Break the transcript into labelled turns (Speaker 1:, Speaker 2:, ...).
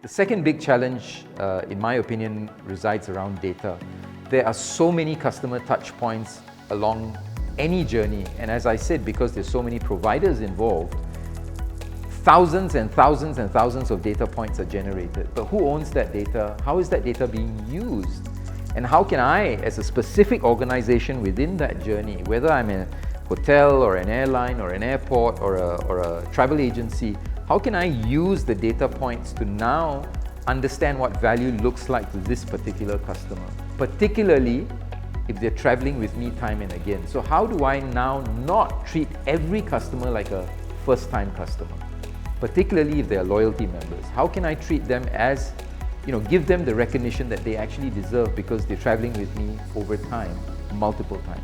Speaker 1: The second big challenge, in my opinion, resides around data. There are so many customer touch points along any journey, and as I said, because there's so many providers involved, thousands and thousands and thousands of data points are generated. But who owns that data? How is that data being used? And how can I, as a specific organization within that journey, whether I'm a hotel or an airline or an airport or a travel agency, how can I use the data points to now understand what value looks like to this particular customer, particularly if they're traveling with me time and again? So how do I now not treat every customer like a first-time customer, particularly if they're loyalty members? How can I treat them as, give them the recognition that they actually deserve because they're traveling with me over time, multiple times?